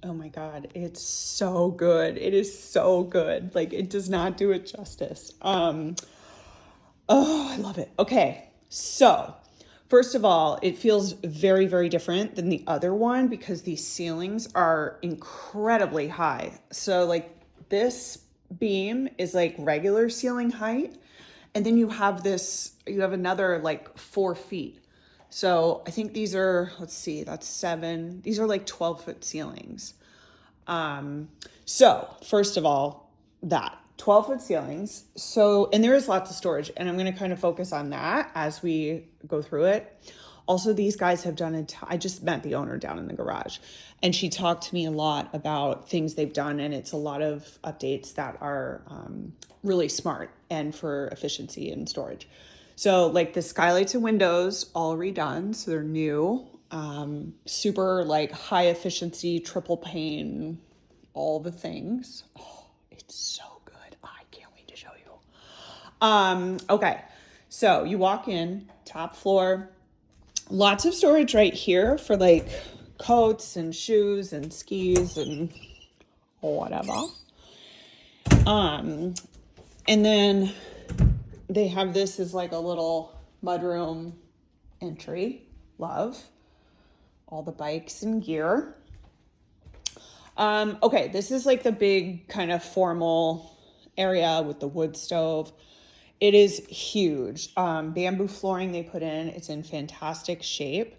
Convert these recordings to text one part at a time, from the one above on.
Oh my God, it's so good. It is so good. Like it does not do it justice. Oh, I love it. Okay. So, first of all, it feels very, very different than the other one because these ceilings are incredibly high. So, like, this beam is like regular ceiling height. And then you have another like 4 feet. So, I think these are, let's see, that's seven. These are like 12-foot ceilings. So first of all, that 12-foot ceilings. So, and there is lots of storage, and I'm going to kind of focus on that as we go through it. Also, these guys have done it. I just met the owner down in the garage, and she talked to me a lot about things they've done, and it's a lot of updates that are really smart and for efficiency and storage. So, like the skylights and windows, all redone, so they're new. Super like high efficiency, triple pane, all the things. Oh, it's so good. I can't wait to show you. Okay. So you walk in, top floor, lots of storage right here for like coats and shoes and skis and whatever. And then they have this as like a little mudroom entry. Love. All the bikes and gear. Okay, this is like the big kind of formal area with the wood stove. It is huge. Bamboo flooring they put in. It's in fantastic shape.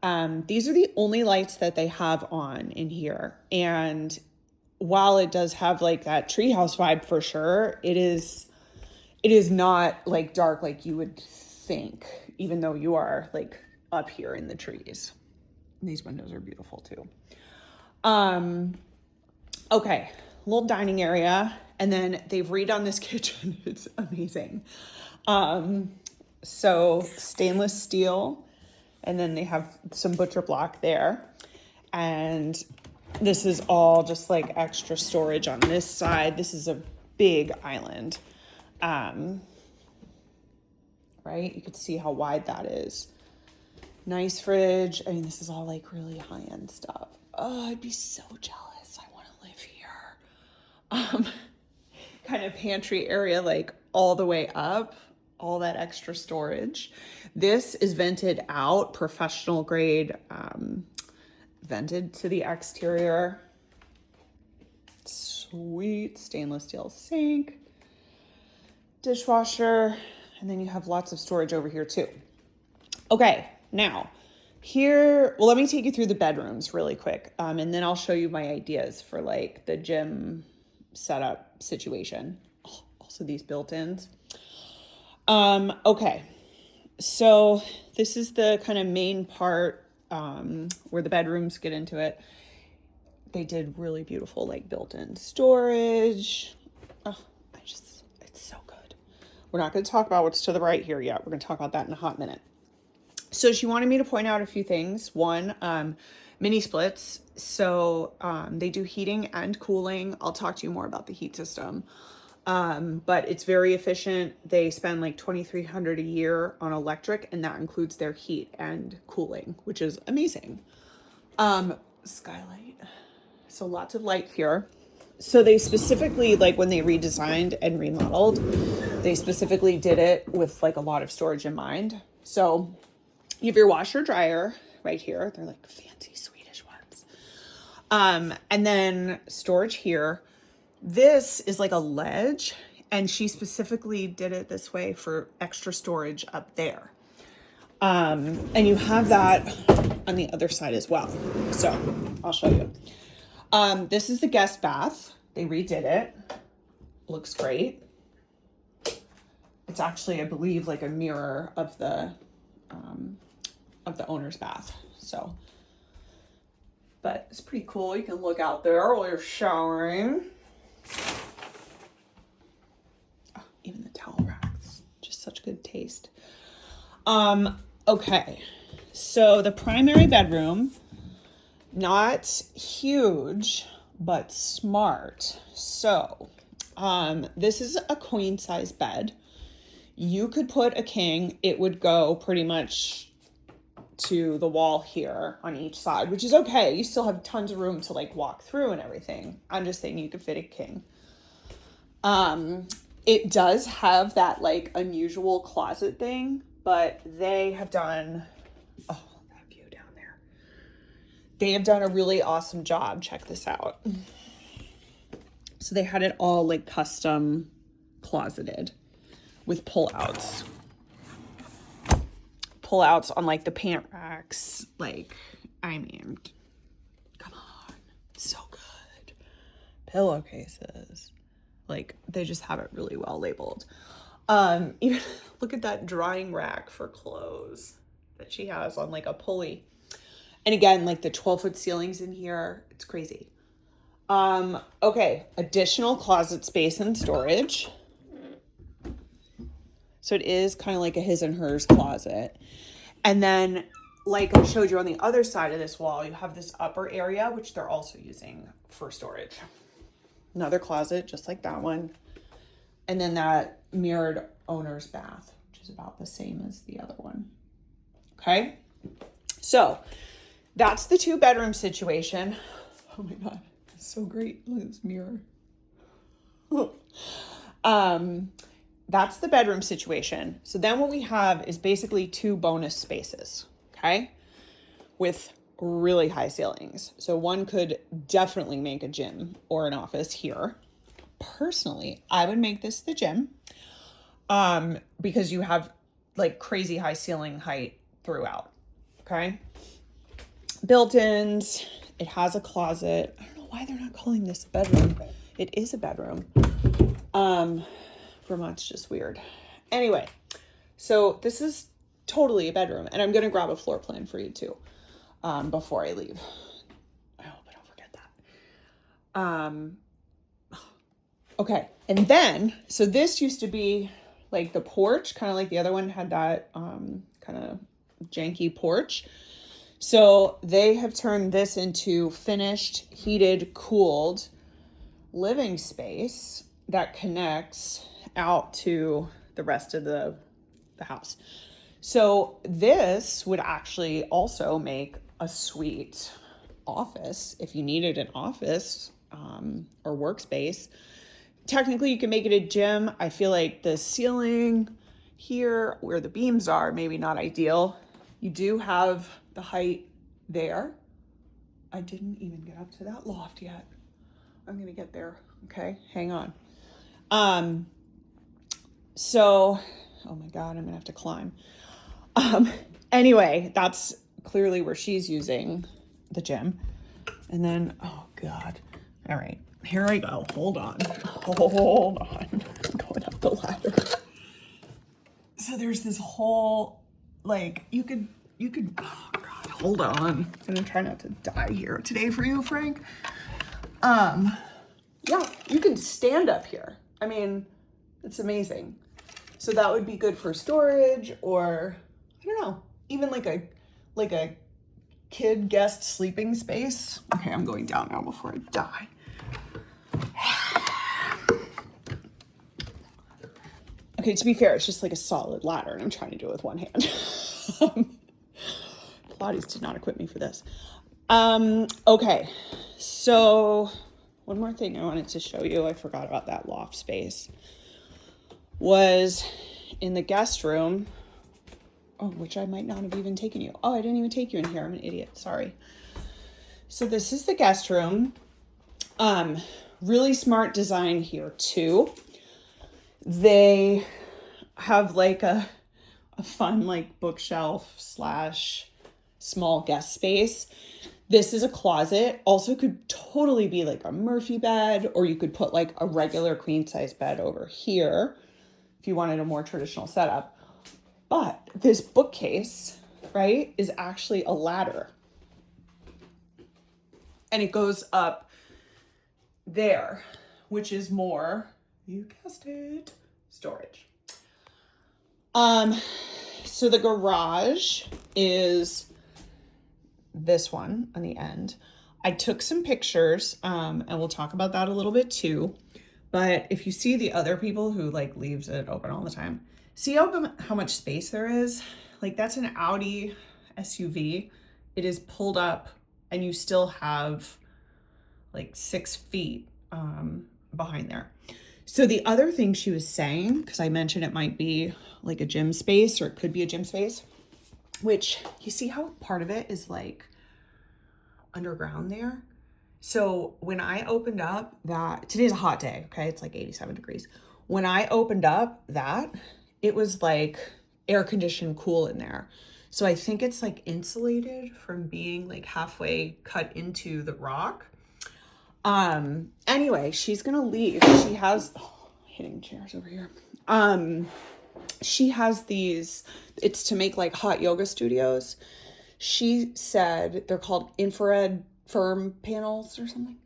These are the only lights that they have on in here. And while it does have like that treehouse vibe for sure, it is not like dark like you would think, even though you are like up here in the trees. These windows are beautiful too. Okay, little dining area, and then they've redone this kitchen. It's amazing. So stainless steel, and then they have some butcher block there, and this is all just like extra storage on this side. This is a big island, right? You can see how wide that is. Nice fridge. I mean, this is all like really high-end stuff. Oh, I'd be so jealous. I want to live here. Kind of pantry area, like all the way up, all that extra storage. This is vented out, professional grade, vented to the exterior. Sweet stainless steel sink, dishwasher, and then you have lots of storage over here too. Okay, now here, well, let me take you through the bedrooms really quick, and then I'll show you my ideas for like the gym setup situation. Oh, also these built-ins. Okay, so this is the kind of main part where the bedrooms get into it. They did really beautiful like built-in storage. Oh, it's so good. We're not going to talk about what's to the right here yet. We're going to talk about that in a hot minute. So she wanted me to point out a few things. One, mini splits. So they do heating and cooling. I'll talk to you more about the heat system. But it's very efficient. They spend like $2,300 a year on electric, and that includes their heat and cooling, which is amazing. Skylight. So lots of light here. So they specifically, like when they redesigned and remodeled, they specifically did it with like a lot of storage in mind. So you have your washer dryer right here. They're like fancy Swedish ones. And then storage here. This is like a ledge, and she specifically did it this way for extra storage up there. And you have that on the other side as well. So I'll show you. This is the guest bath. They redid it. Looks great. It's actually, I believe, like a mirror of the owner's bath. So, but it's pretty cool. You can look out there while you're showering. Oh, even the towel racks, just such good taste. Okay, so the primary bedroom, not huge, but smart. So, this is a queen size bed. You could put a king, it would go pretty much to the wall here on each side, which is okay. You still have tons of room to like walk through and everything. I'm just saying you could fit a king. It does have that like unusual closet thing, but they have done, oh, that view down there. They have done a really awesome job. Check this out. So they had it all like custom closeted with pull-outs. Pull-outs on like the pant racks. Like, I mean, come on, so good. Pillowcases. Like, they just have it really well labeled. Even look at that drying rack for clothes that she has on like a pulley. And again, like the 12-foot ceilings in here, it's crazy. Okay, additional closet space and storage. So it is kind of like a his and hers closet. And then, like I showed you on the other side of this wall, you have this upper area, which they're also using for storage. Another closet, just like that one. And then that mirrored owner's bath, which is about the same as the other one. Okay. So that's the 2-bedroom situation. Oh my God. It's so great. Look at this mirror. That's the bedroom situation. So then what we have is basically 2 bonus spaces. Okay. With really high ceilings. So one could definitely make a gym or an office here. Personally, I would make this the gym, because you have like crazy high ceiling height throughout. Okay. Built-ins. It has a closet. I don't know why they're not calling this a bedroom. It is a bedroom. Vermont's just weird. Anyway, so this is totally a bedroom, and I'm going to grab a floor plan for you too. Before I leave. I hope I don't forget that. Okay. And then, so this used to be like the porch, kind of like the other one had that kind of janky porch. So they have turned this into finished, heated, cooled living space that connects out to the rest of the house. So this would actually also make a suite office if you needed an office or workspace. Technically, you can make it a gym. I feel like the ceiling here where the beams are, maybe not ideal. You do have the height there. I didn't even get up to that loft yet. I'm going to get there. Okay, hang on. So, oh my God, I'm going to have to climb. Anyway, that's clearly where she's using the gym. And then, oh God. All right, here I go. Hold on. I'm going up the ladder. So there's this whole, like, you could, oh God, hold on. I'm gonna try not to die here today for you, Frank. Yeah, you can stand up here. I mean, it's amazing. So that would be good for storage, or I don't know, even like a kid guest sleeping space. Okay, I'm going down now before I die. Okay, to be fair, it's just like a solid ladder, and I'm trying to do it with one hand. Pilates did not equip me for this. Okay, so one more thing I wanted to show you, I forgot about that loft space, was in the guest room, which I might not have even taken you. Oh, I didn't even take you in here. I'm an idiot. Sorry. So this is the guest room. Really smart design here too. They have like a fun like bookshelf / small guest space. This is a closet. Also could totally be like a Murphy bed, or you could put like a regular queen size bed over here if you wanted a more traditional setup. But this bookcase, right, is actually a ladder. And it goes up there, which is more, you guessed it, storage. So the garage is this one on the end. I took some pictures, and we'll talk about that a little bit too. But if you see the other people who like leaves it open all the time, see how much space there is? Like that's an Audi SUV. It is pulled up and you still have like 6 feet behind there. So the other thing she was saying, because I mentioned it might be like a gym space or it could be a gym space, which you see how part of it is like underground there. So when I opened up that, today's a hot day, okay? It's like 87 degrees. When I opened up that, it was like air conditioned cool in there. So I think it's like insulated from being like halfway cut into the rock. Anyway, she's gonna leave. She has hitting chairs over here. She has these, it's to make like hot yoga studios. She said they're called infrared firm panels or something.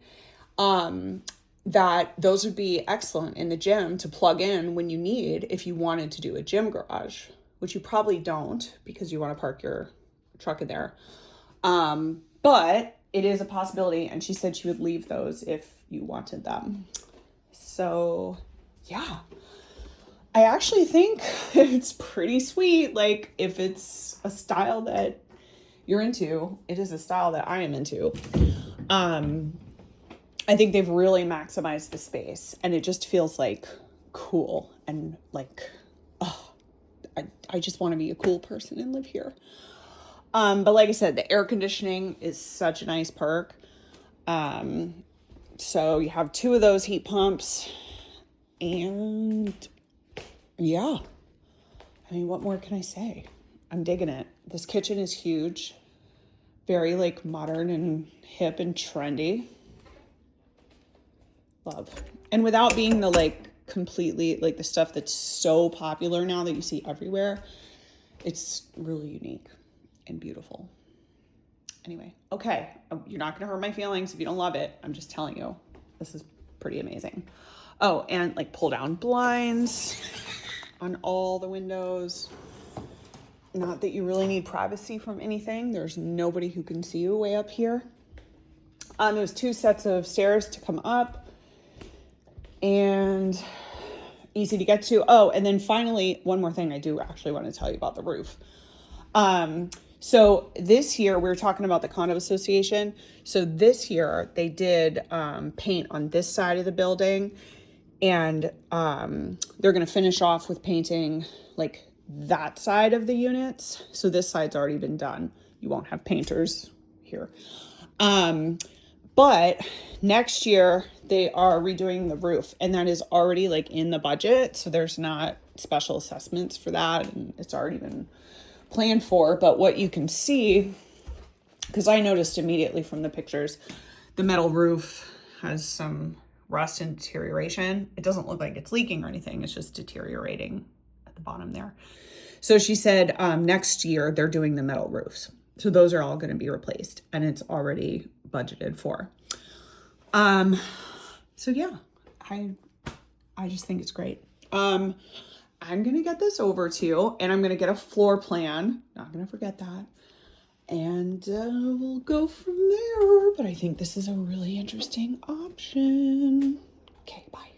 That those would be excellent in the gym to plug in when you need, if you wanted to do a gym garage, which you probably don't because you want to park your truck in there. But it is a possibility. And she said she would leave those if you wanted them. So yeah, I actually think it's pretty sweet. Like if it's a style that you're into, it is a style that I am into. I think they've really maximized the space and it just feels like cool and like, oh, I just want to be a cool person and live here. But like I said, the air conditioning is such a nice perk. So you have 2 of those heat pumps and yeah, I mean, what more can I say? I'm digging it. This kitchen is huge, very like modern and hip and trendy. Love. And without being the like completely like the stuff that's so popular now that you see everywhere, it's really unique and beautiful. Anyway, okay, you're not gonna hurt my feelings if you don't love it. I'm just telling you, this is pretty amazing. Oh, and like pull down blinds on all the windows. Not that you really need privacy from anything. There's nobody who can see you way up here. There's 2 sets of stairs to come up and easy to get to. Oh, and then finally, one more thing I do actually want to tell you about the roof. So this year we were talking about the condo association. So this year they did paint on this side of the building, and they're going to finish off with painting like that side of the units. So this side's already been done. You won't have painters here. But next year they are redoing the roof, and that is already like in the budget. So there's not special assessments for that, and it's already been planned for. But what you can see, because I noticed immediately from the pictures, the metal roof has some rust and deterioration. It doesn't look like it's leaking or anything. It's just deteriorating at the bottom there. So she said next year they're doing the metal roofs. So those are all going to be replaced, and it's already budgeted for. So yeah, I just think it's great. I'm going to get this over to you, and I'm going to get a floor plan. Not going to forget that. And we'll go from there. But I think this is a really interesting option. Okay, bye.